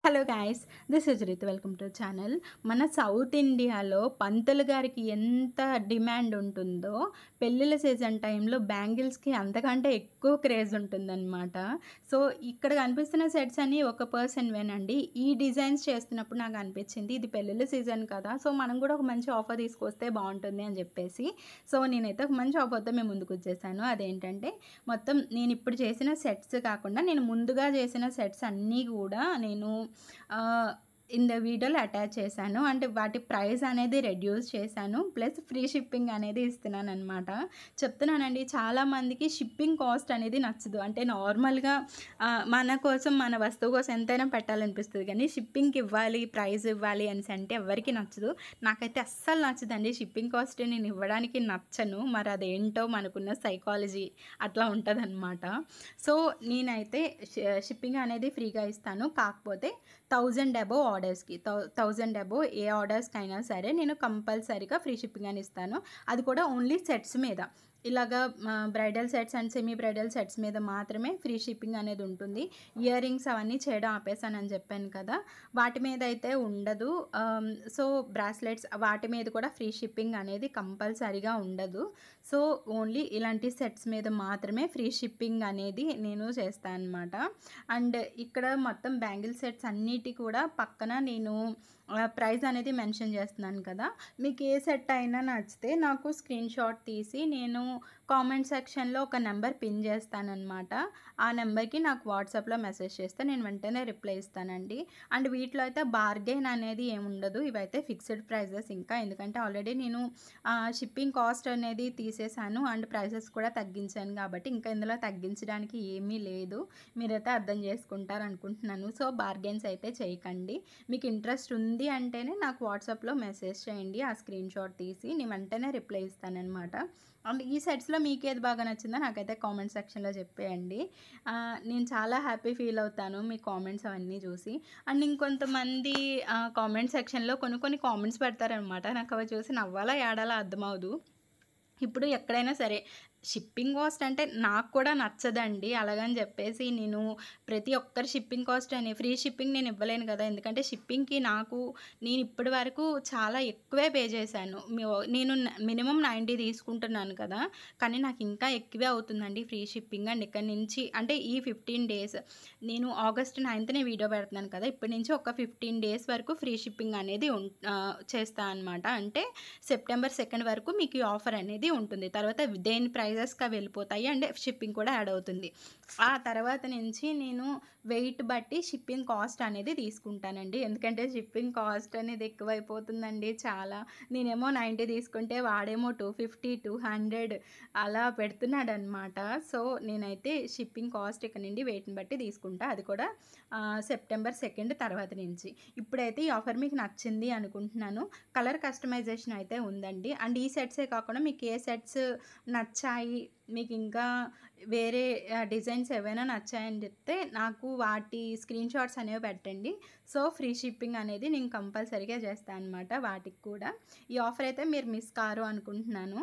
Hello guys, this is Rith. Welcome to channel. మన south ఇండియాలో పంతులు గారికి ఎంత డిమాండ్ ఉంటుందో పెళ్ళిళ్ళ సీజన్ టైంలో బ్యాంగిల్స్కి అంతకంటే ఎక్కువ క్రేజ్ ఉంటుందన్నమాట. సో ఇక్కడ కనిపిస్తున్న సెట్స్ అన్నీ ఒక పర్సన్వేనండి. ఈ డిజైన్స్ చేస్తున్నప్పుడు నాకు అనిపించింది ఇది పెళ్ళిళ్ళ సీజన్ కదా, సో మనం కూడా ఒక మంచి ఆఫర్ తీసుకొస్తే బాగుంటుంది అని చెప్పేసి సో నేనైతే ఒక మంచి ఆఫర్తో మేము ముందుకు వచ్చేసాను. అదేంటంటే మొత్తం నేను ఇప్పుడు చేసిన సెట్స్ కాకుండా నేను ముందుగా చేసిన సెట్స్ అన్నీ కూడా నేను ఇంద వీడియోలో అటాచ్ చేశాను. అంటే వాటి ప్రైస్ అనేది రెడ్యూస్ చేశాను, ప్లస్ ఫ్రీ షిప్పింగ్ అనేది ఇస్తున్నాను అనమాట. చెప్తున్నానండి, చాలామందికి షిప్పింగ్ కాస్ట్ అనేది నచ్చదు. అంటే నార్మల్గా మన కోసం మన వస్తువు కోసం ఎంతైనా పెట్టాలనిపిస్తుంది, కానీ షిప్పింగ్కి ఇవ్వాలి, ప్రైస్ ఇవ్వాలి అని అంటే ఎవరికి నచ్చదు. నాకైతే అస్సలు నచ్చదండి షిప్పింగ్ కాస్ట్ నేను ఇవ్వడానికి నచ్చను. మరి అదేంటో మనకున్న సైకాలజీ అట్లా ఉంటుంది అనమాట. సో నేనైతే షిప్పింగ్ అనేది ఫ్రీగా ఇస్తాను. కాకపోతే 1000 అబోవ్ ఆర్డర్స్కి 1000 అబోవ్ ఏ ఆర్డర్స్కి అయినా సరే నేను కంపల్సరీగా ఫ్రీ షిప్పింగ్ అని ఇస్తాను. అది కూడా ఓన్లీ సెట్స్ మీద, ఇలాగా bridal sets and semi bridal sets మీద మాత్రమే ఫ్రీ షిప్పింగ్ అనేది ఉంటుంది. ఇయర్ రింగ్స్ అవన్నీ చేయడం ఆపేసానని చెప్పాను కదా, వాటి మీద అయితే ఉండదు. సో బ్రాస్లెట్స్ వాటి మీద కూడా ఫ్రీ షిప్పింగ్ అనేది కంపల్సరీగా ఉండదు. సో ఓన్లీ ఇలాంటి సెట్స్ మీద మాత్రమే ఫ్రీ షిప్పింగ్ అనేది నేను చేస్తాను అనమాట. అండ్ ఇక్కడ మొత్తం బ్యాంగిల్ సెట్స్ అన్నిటి కూడా పక్కన నేను ప్రైస్ అనేది మెన్షన్ చేస్తున్నాను కదా. మీకు ఏ సెట్ అయినా నచ్చితే నాకు స్క్రీన్ షాట్ తీసి నేను కామెంట్ సెక్షన్లో ఒక నెంబర్ పిన్ చేస్తానన్నమాట. ఆ నెంబర్కి నాకు వాట్సాప్లో మెసేజ్ చేస్తే నేను వెంటనే రిప్లై ఇస్తానండి. అండ్ వీటిలో అయితే బార్గెన్ అనేది ఏముండదు, ఇవైతే ఫిక్స్డ్ ప్రైజెస్. ఇంకా ఎందుకంటే ఆల్రెడీ నేను షిప్పింగ్ కాస్ట్ అనేది తీసేసాను అండ్ ప్రైసెస్ కూడా తగ్గించాను కాబట్టి ఇంకా ఇందులో తగ్గించడానికి ఏమీ లేదు. మీరైతే అర్థం చేసుకుంటారు అనుకుంటున్నాను. సో బార్గెన్స్ అయితే చేయకండి. మీకు ఇంట్రెస్ట్ ఉంది అంటేనే నాకు వాట్సాప్లో మెసేజ్ చేయండి, ఆ స్క్రీన్ షాట్ తీసి నేను వెంటనే రిప్లై ఇస్తానన్నమాట. అండ్ ఈ సెట్స్లో మీకు ఏది బాగా నచ్చిందో నాకైతే కామెంట్ సెక్షన్లో చెప్పేయండి. నేను చాలా హ్యాపీ ఫీల్ అవుతాను మీ కామెంట్స్ అవన్నీ చూసి. అండ్ ఇంకొంతమంది కామెంట్ సెక్షన్లో కొన్ని కామెంట్స్ పెడతారనమాట, నాకు అవి చూసి నవ్వాలా ఏడాలా అర్థమవుదు. ఇప్పుడు ఎక్కడైనా సరే షిప్పింగ్ కాస్ట్ అంటే నాకు కూడా నచ్చదండి. అలాగని చెప్పేసి నేను ప్రతి ఒక్కరి షిప్పింగ్ కాస్ట్ అని ఫ్రీ షిప్పింగ్ నేను ఇవ్వలేను కదా, ఎందుకంటే షిప్పింగ్కి నేను ఇప్పటి వరకు చాలా ఎక్కువే పే చేశాను. నేను మినిమం 90 తీసుకుంటున్నాను కదా, కానీ నాకు ఇంకా ఎక్కువే అవుతుందండి ఫ్రీ షిప్పింగ్. అండ్ ఇక్కడ నుంచి అంటే ఈ 15 డేస్ నేను ఆగస్ట్ 9th వీడియో పెడుతున్నాను కదా, ఇప్పటి నుంచి ఒక 15 డేస్ వరకు ఫ్రీ షిప్పింగ్ అనేది చేస్తాను అనమాట. అంటే సెప్టెంబర్ 2 వరకు మీకు ఈ ఆఫర్ అనేది ఉంటుంది. తర్వాత దేని ప్రైజెస్గా వెళ్ళిపోతాయి అండ్ షిప్పింగ్ కూడా యాడ్ అవుతుంది. ఆ తర్వాత నుంచి నేను వెయిట్ బట్టి షిప్పింగ్ కాస్ట్ అనేది తీసుకుంటానండి, ఎందుకంటే షిప్పింగ్ కాస్ట్ అనేది ఎక్కువైపోతుందండి చాలా. నేనేమో 90 తీసుకుంటే వాడేమో 250 200 అలా పెడుతున్నాడు అనమాట. సో నేనైతే షిప్పింగ్ కాస్ట్ ఇక్కడ నుండి వెయిట్ని బట్టి తీసుకుంటా, అది కూడా సెప్టెంబర్ 2 తర్వాత నుంచి. ఇప్పుడైతే ఈ ఆఫర్ మీకు నచ్చింది అనుకుంటున్నాను. కలర్ కస్టమైజేషన్ అయితే ఉందండి. అండ్ ఈ సెట్సే కాకుండా మీకు ఏ సెట్స్ నచ్చాయి, మీకు ఇంకా వేరే డిజైన్స్ ఏవైనా నచ్చాయని చెప్తే నాకు వాటి స్క్రీన్ షాట్స్ అనేవి పెట్టండి. సో ఫ్రీ షిప్పింగ్ అనేది నేను కంపల్సరీగా చేస్తాను అనమాట వాటికి కూడా. ఈ ఆఫర్ అయితే మీరు మిస్ కారు అనుకుంటున్నాను.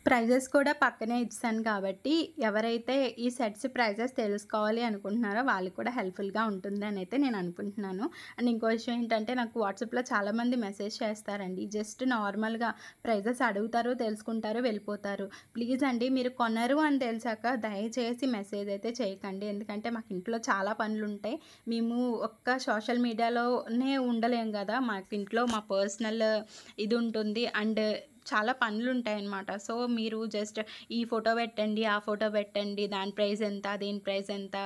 ప్రైజెస్ కూడా పక్కనే ఇచ్చాను కాబట్టి ఎవరైతే ఈ సెట్స్ ప్రైజెస్ తెలుసుకోవాలి అనుకుంటున్నారో వాళ్ళకి కూడా హెల్ప్ఫుల్గా ఉంటుంది అని అయితే నేను అనుకుంటున్నాను. అండ్ ఇంకో విషయం ఏంటంటే నాకు వాట్సాప్లో చాలామంది మెసేజ్ చేస్తారండి, జస్ట్ నార్మల్గా ప్రైజెస్ అడుగుతారు, తెలుసుకుంటారు, వెళ్ళిపోతారు. ప్లీజ్ అండి, మీరు కొనరు అని తెలిసాక దయచేసి మెసేజ్ అయితే చేయకండి, ఎందుకంటే మాకు ఇంట్లో చాలా పనులు ఉంటాయి. మేము ఒక్క సోషల్ మీడియాలోనే ఉండలేం కదా, మాకు ఇంట్లో మా పర్సనల్ ఇది ఉంటుంది అండ్ చాలా పనులు ఉంటాయన్నమాట. సో మీరు జస్ట్ ఈ ఫోటో పెట్టండి, ఆ ఫోటో పెట్టండి, దాని ప్రైస్ ఎంత, దీని ప్రైస్ ఎంత,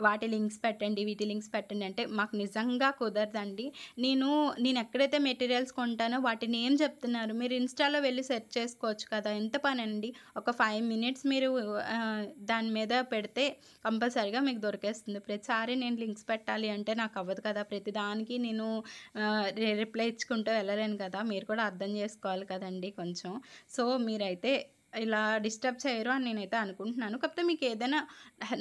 వాటి లింక్స్ పెట్టండి, వీటి లింక్స్ పెట్టండి అంటే మాకు నిజంగా కుదరదండి. నేను ఎక్కడైతే మెటీరియల్స్ కొంటానో వాటి నేమ్ చెప్తున్నారు, మీరు ఇన్స్టాలో వెళ్ళి సెర్చ్ చేసుకోవచ్చు కదా, ఎంత పని అండి. ఒక 5 minutes మీరు దాని మీద పెడితే కంపల్సరీగా మీకు దొరికేస్తుంది. ప్రతిసారి నేను లింక్స్ పెట్టాలి అంటే నాకు అవ్వదు కదా, ప్రతిదానికి నేను రిప్లై ఇచ్చుకుంటూ వెళ్ళలేను కదా, మీరు కూడా అర్థం చేసుకోవాలి కదండి కొంచెం. సో మీరైతే ఇలా డిస్టర్బ్ చేయరు అని నేనైతే అనుకుంటున్నాను. కాకపోతే మీకు ఏదైనా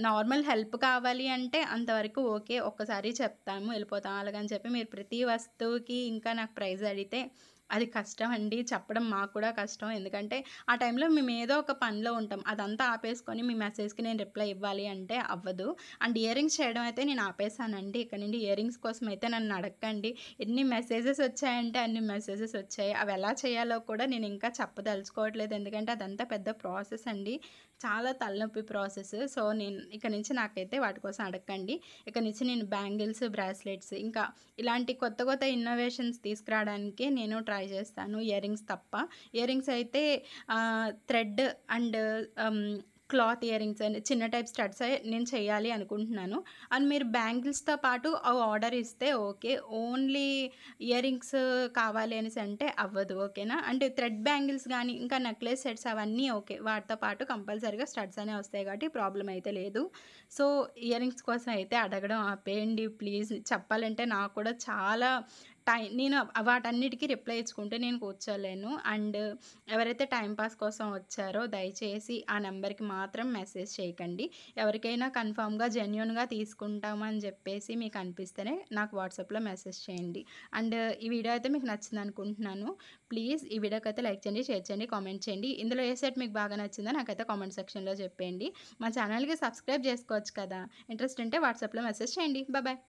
నార్మల్ హెల్ప్ కావాలి అంటే అంతవరకు ఓకే, ఒక్కసారి చెప్తాము వెళ్ళిపోతాం. అలాగని చెప్పి మీరు ప్రతి వస్తువుకి ఇంకా నాకు ప్రైజ్ అడిగితే అది కష్టం అండి. చెప్పడం మాకు కూడా కష్టం. ఎందుకంటే, ఆ టైంలో మేము ఏదో ఒక పనిలో ఉంటాం. అదంతా ఆపేసుకొని మీ మెసేజ్‌కి నేను రిప్లై ఇవ్వాలి అంటే అవ్వదు. అండ్ ఇయర్ రింగ్స్ చేయడం అయితే నేను ఆపేసానండి. ఇక నుండి ఇయర్ రింగ్స్ కోసం అయితే నన్ను అడగకండి. ఎన్ని మెసేజెస్ వచ్చాయంటే అన్ని మెసేజెస్ వచ్చాయి. అవి ఎలా చేయాలో కూడా నేను ఇంకా చెప్పదలుచుకోవట్లేదు. ఎందుకంటే, అదంతా పెద్ద ప్రాసెస్ అండి. చాలా తలనొప్పి ప్రాసెస్. సో, నేను ఇక నుంచి నాకైతే వాటి కోసం అడగకండి. ఇక నుంచి నేను బ్యాంగిల్స్, బ్రాస్లెట్స్ ఇంకా ఇలాంటి కొత్త కొత్త ఇన్నోవేషన్స్ తీసుకురావడానికే నేను ట్రై చేస్తాను. ఇయర్ రింగ్స్ తప్ప. ఇయర్ రింగ్స్ అయితే thread and cloth ear rings అండి. చిన్న టైప్ స్టడ్సే నేను చేయాలి అనుకుంటున్నాను. అండ్ మీరు బ్యాంగిల్స్‌తో పాటు అవి ఆర్డర్ ఇస్తే ఓకే. ఓన్లీ ఇయర్ రింగ్స్ కావాలి అనేసి అంటే అవ్వదు. ఓకేనా? అంటే థ్రెడ్ బ్యాంగిల్స్ గానీ, ఇంకా నెక్లెస్ సెట్స్ అవన్నీ ఓకే. వాటితో పాటు కంపల్సరీగా స్టడ్స్ అనేవి వస్తాయి కాబట్టి ప్రాబ్లమ్ అయితే లేదు. సో, ఇయర్ రింగ్స్ కోసం అయితే అడగడం ఆపేయండి ప్లీజ్. చెప్పాలంటే నాకు కూడా చాలా నేను వాటన్నిటికి రిప్లై ఇచ్చుకుంటూ నేను కూర్చోలేను. అండ్ ఎవరైతే టైమ్ పాస్ కోసం వచ్చారో దయచేసి ఆ నెంబర్‌కి మాత్రం మెసేజ్ చేయకండి. ఎవరికైనా కన్ఫర్మ్‌గా జెన్యూన్‌గా తీసుకుంటామని చెప్పేసి మీకు అనిపిస్తేనే నాకు వాట్సాప్‌లో మెసేజ్ చేయండి. అండ్ ఈ వీడియో అయితే మీకు నచ్చిందనుకుంటున్నాను. ప్లీజ్ ఈ వీడియోకైతే లైక్ చేయండి, షేర్ చేయండి, కామెంట్ చేయండి. ఇందులో ఏ సెట్ మీకు బాగా నచ్చిందో నాకైతే కామెంట్ సెక్షన్‌లో చెప్పేయండి. మా ఛానల్‌కి సబ్స్క్రైబ్ చేసుకోవచ్చు కదా! ఇంట్రెస్ట్ ఉంటే వాట్సాప్‌లో మెసేజ్ చేయండి. బాయ్.